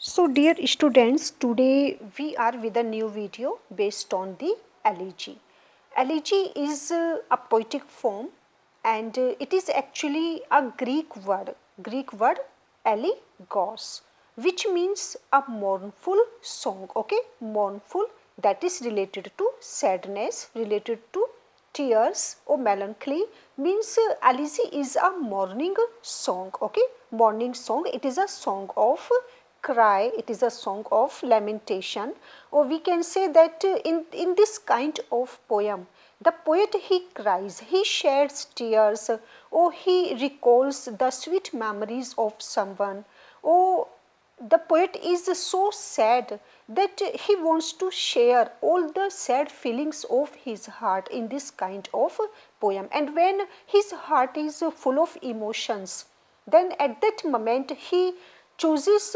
So dear students, today we are with a new video based on the elegy. Elegy is a poetic form and it is actually a Greek word elegos, which means a mournful song, okay, mournful, that is related to sadness, related to tears or melancholy, means elegy is a mourning song, okay, mourning song. It is a song of cry, it is a song of lamentation, or we can say that in this kind of poem, the poet he cries, he sheds tears, or he recalls the sweet memories of someone, or the poet is so sad that he wants to share all the sad feelings of his heart in this kind of poem. And when his heart is full of emotions, then at that moment he chooses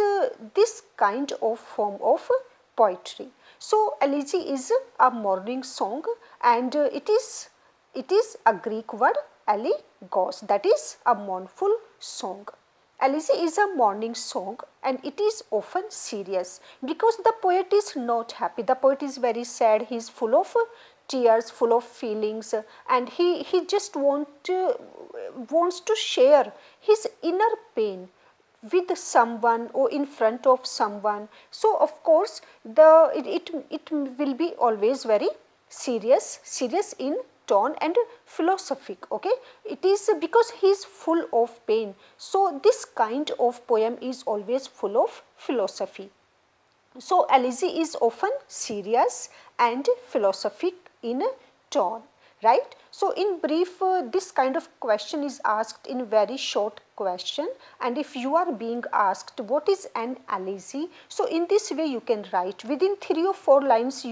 this kind of form of poetry. So elegy is a mourning song, and it is a Greek word elegos, that is a mournful song. Elegy is a mourning song and it is often serious because the poet is not happy. The poet is very sad, he is full of tears, full of feelings, and he just wants to share his inner pain with someone or in front of someone. So of course it will be always very serious in tone and philosophic, okay. It is because he is full of pain, so this kind of poem is always full of philosophy. So elegy is often serious and philosophic in tone, right? So in brief, this kind of question is asked in very short question, and if you are being asked what is an elegy, so in this way you can write within 3 or 4 lines.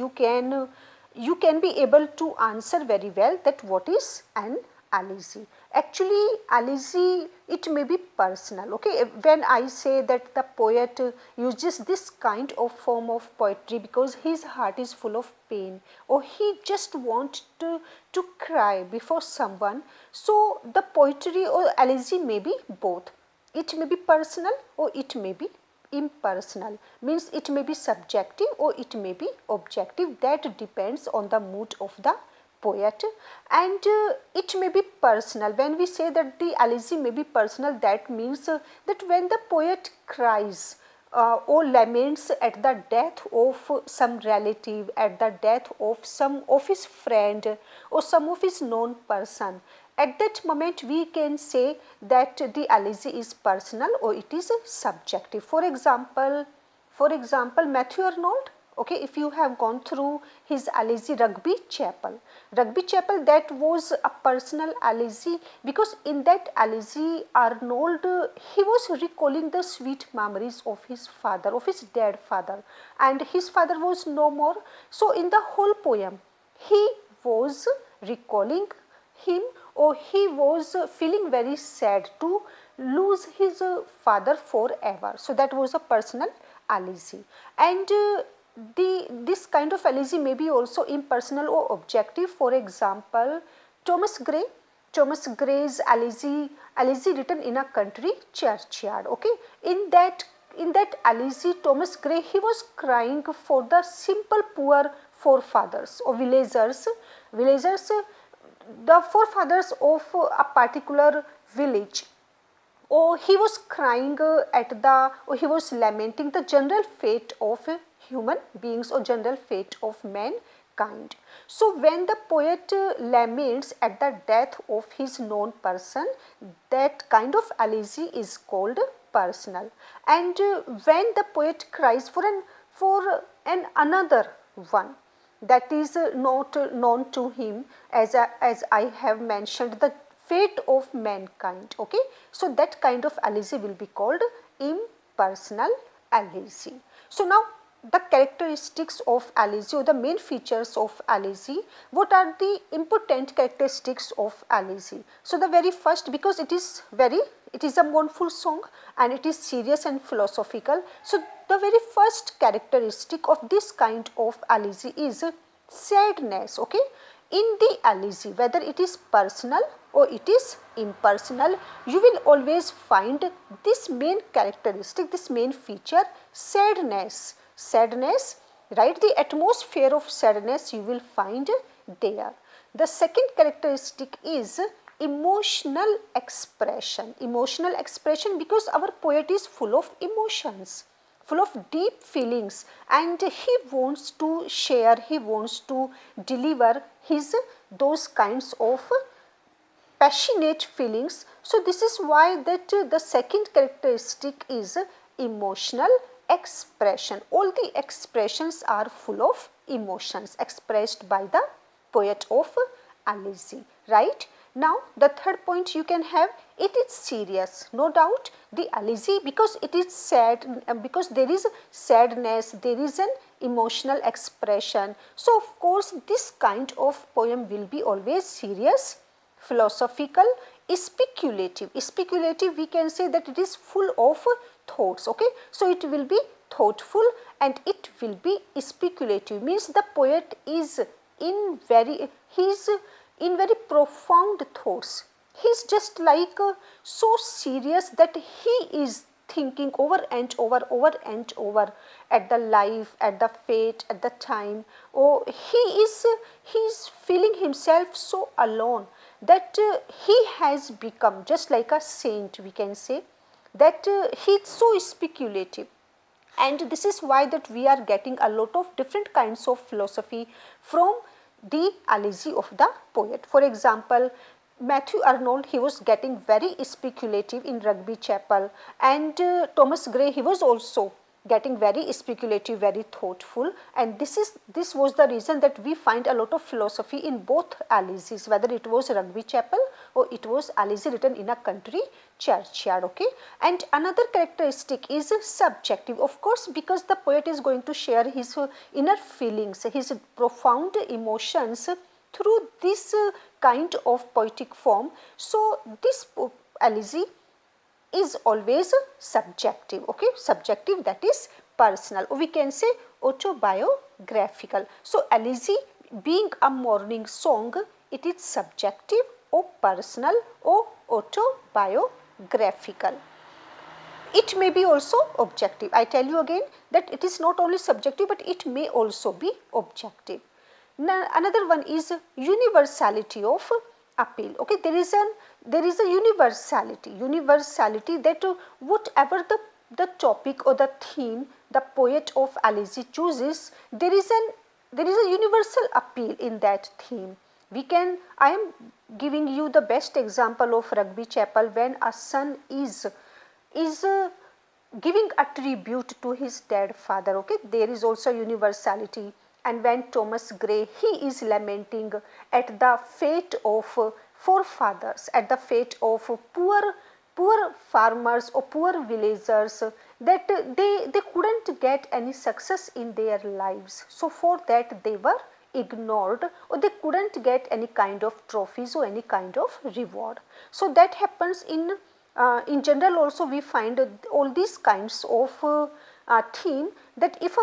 You can be able to answer very well that what is an elegy. Actually elegy, it may be personal, okay. When I say that the poet uses this kind of form of poetry because his heart is full of pain, or he just wants to cry before someone, so the poetry or elegy may be both. It may be personal or it may be impersonal, means it may be subjective or it may be objective, that depends on the mood of the poet. And it may be personal. When we say that the elegy may be personal, that means that when the poet cries or laments at the death of some relative, at the death of some of his friend or some of his known person, at that moment we can say that the elegy is personal or it is subjective. For example, Matthew Arnold, okay, if you have gone through his elegy Rugby Chapel, that was a personal elegy, because in that elegy Arnold, he was recalling the sweet memories of his father, of his dead father, and his father was no more. So in the whole poem he was recalling him, or he was feeling very sad to lose his father forever. So that was a personal elegy. And this kind of elegy may be also impersonal or objective. For example, Thomas Gray, Gray's elegy written in a country churchyard, okay. In that elegy, Thomas Gray, he was crying for the simple poor forefathers or villagers, the forefathers of a particular village. Or he was crying or he was lamenting the general fate of human beings or general fate of mankind. So when the poet laments at the death of his known person, that kind of elegy is called personal. And when the poet cries for an another one, that is not known to him, as I have mentioned, the fate of mankind, okay. So that kind of elegy will be called impersonal elegy. So now the characteristics of elegy, or the main features of elegy. What are the important characteristics of elegy? So the very first, because it is a mournful song and it is serious and philosophical. So the very first characteristic of this kind of elegy is sadness, okay. In the elegy, whether it is personal or it is impersonal. You will always find this main characteristic, this main feature, sadness. Sadness, right? The atmosphere of sadness you will find there. The second characteristic is emotional expression. Emotional expression, because our poet is full of emotions, full of deep feelings, and he wants to share, he wants to deliver his those kinds of passionate feelings. So this is why that the second characteristic is emotional expression. All the expressions are full of emotions expressed by the poet of Elegy, right? Now the third point you can have, it is serious. No doubt the Elegy, because it is sad, because there is sadness, there is an emotional expression. So of course this kind of poem will be always serious, philosophical, speculative. Speculative, we can say that it is full of thoughts. Okay, so it will be thoughtful and it will be speculative, means the poet is in very, he is in very profound thoughts. He is just like so serious that he is thinking over and over and over at the life, at the fate, at the time. Oh, he is feeling himself so alone that he has become just like a saint, we can say, that he is so speculative. And this is why that we are getting a lot of different kinds of philosophy from the Elegy of the poet. For example, Matthew Arnold, he was getting very speculative in Rugby Chapel, and Thomas Gray, he was also getting very speculative, very thoughtful, and this was the reason that we find a lot of philosophy in both Elegies, whether it was Rugby Chapel or it was Elegy written in a country churchyard. Okay, and another characteristic is subjective, of course, because the poet is going to share his inner feelings, his profound emotions through this kind of poetic form. So this Elegy is always subjective. Okay, subjective, that is personal, or we can say autobiographical. So Elegy being a morning song, it is subjective or personal or autobiographical. It may be also objective. I tell you again that it is not only subjective but it may also be objective. Now, another one is universality of appeal. Okay, there is a universality that whatever the topic or the theme the poet of Elegy chooses, there is a universal appeal in that theme. I am giving you the best example of Rugby Chapel, when a son is giving a tribute to his dead father. Okay, there is also universality. And when Thomas Gray, he is lamenting at the fate of forefathers, at the fate of poor farmers or poor villagers, that they couldn't get any success in their lives. So for that they were ignored, or they couldn't get any kind of trophies or any kind of reward. So that happens in general also. We find all these kinds of theme, that if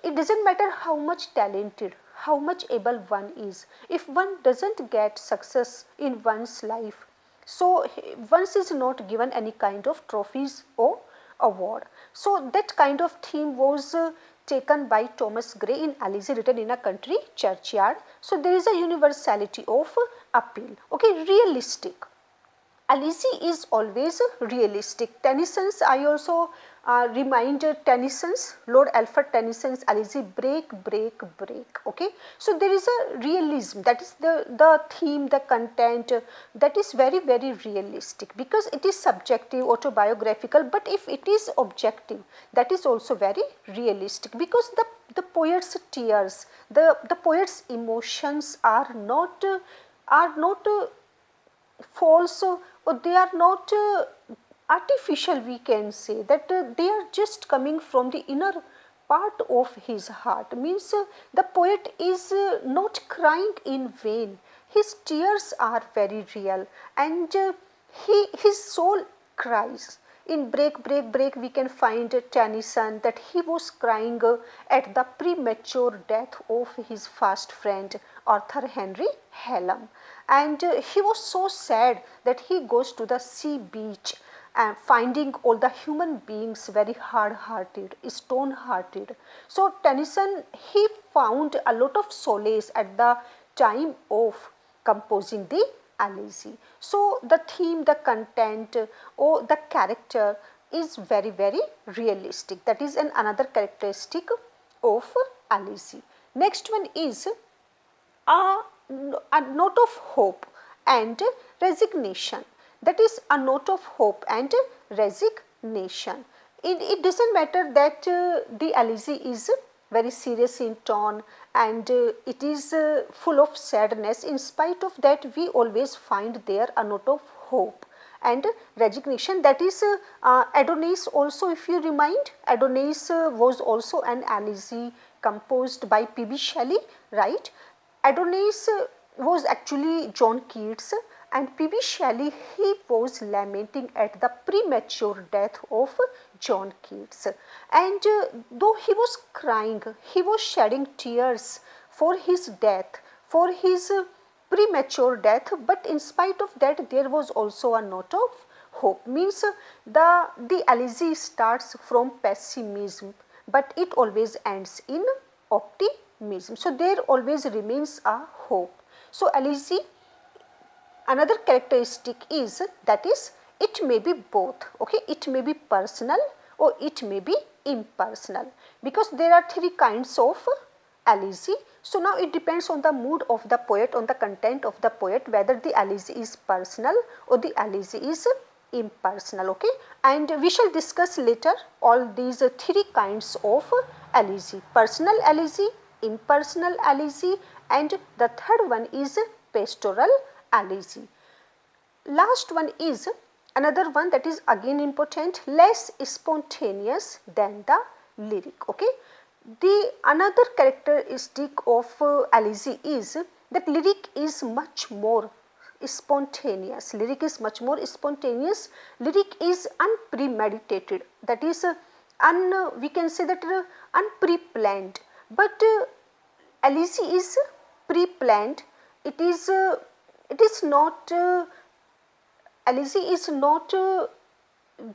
it doesn't matter how much talented, how much able one is, if one doesn't get success in one's life, so once is not given any kind of trophies or award. So that kind of theme was taken by Thomas Gray in Elegy written in a country churchyard. So there is a universality of appeal. Okay, realistic. Elegy is always realistic. Tennyson's, I also remind Tennyson's, Lord Alfred Tennyson's Elegy, break, break, break. Okay, so there is a realism, that is the theme, the content, that is very, very realistic, because it is subjective, autobiographical, but if it is objective, that is also very realistic, because the poet's tears, the poet's emotions are not false, or they are not artificial, we can say, that they are just coming from the inner part of his heart. Means the poet is not crying in vain, his tears are very real, and his soul cries, In Break we can find Tennyson that he was crying at the premature death of his fast friend Arthur Henry Hallam, and he was so sad that he goes to the sea beach and finding all the human beings very hard-hearted, stone-hearted. So Tennyson, he found a lot of solace at the time of composing the Elegy. So the theme, the content, or the character is very realistic. That is another characteristic of Elegy. Next one is a note of hope and resignation. That is a note of hope and resignation. It doesn't matter that the Elegy is very serious in tone and it is full of sadness. In spite of that, we always find there a note of hope and resignation. That is Adonis also, if you remind, Adonis was also an Elegy composed by P.B. Shelley, right? Adonis was actually John Keats, and P.B. Shelley, he was lamenting at the premature death of John Keats, and though he was crying, he was shedding tears for his death, for his premature death, but in spite of that there was also a note of hope. Means the Elegy starts from pessimism, but it always ends in optimism. So there always remains a hope. So Elegy, another characteristic is that is it may be both. Okay, it may be personal or it may be impersonal, because there are three kinds of Elegy. So now it depends on the mood of the poet, on the content of the poet, whether the Elegy is personal or the Elegy is impersonal. Okay, and we shall discuss later all these three kinds of Elegy: personal Elegy, impersonal Elegy, and the third one is pastoral Elegy. Last one is another one that is again important, less spontaneous than the lyric. Okay, the another characteristic of Elegy is that lyric is much more spontaneous. Lyric is much more spontaneous. Lyric is unpremeditated. That is we can say that unpreplanned. But Elegy is pre-planned. It is not. Elegy is not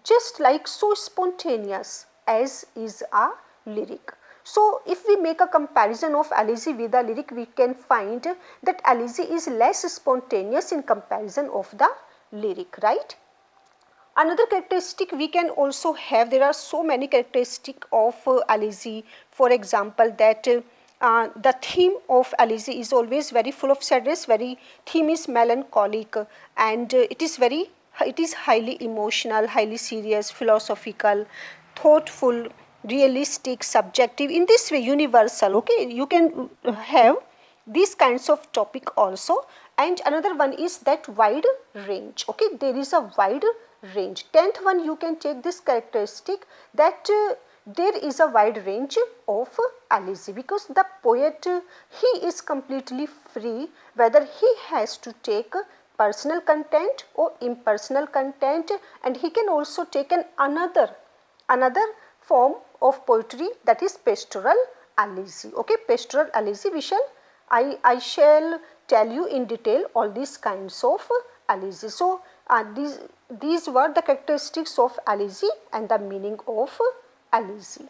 just like so spontaneous as is a lyric. So if we make a comparison of Elegy with the lyric, we can find that Elegy is less spontaneous in comparison of the lyric, right? Another characteristic we can also have, there are so many characteristics of Elegy. For example, that the theme of Elegy is always very full of sadness, very theme is melancholic, and it is highly emotional, highly serious, philosophical, thoughtful, realistic, subjective, in this way universal. Okay, you can have these kinds of topic also. And another one is that wide range. Okay, there is a wide range. 10th one, you can take this characteristic that there is a wide range of Elegy, because the poet he is completely free whether he has to take personal content or impersonal content, and he can also take another form of poetry, that is pastoral Elegy. Okay, pastoral Elegy, I shall tell you in detail all these kinds of Elegy. So these were the characteristics of Elegy and the meaning of Elegy.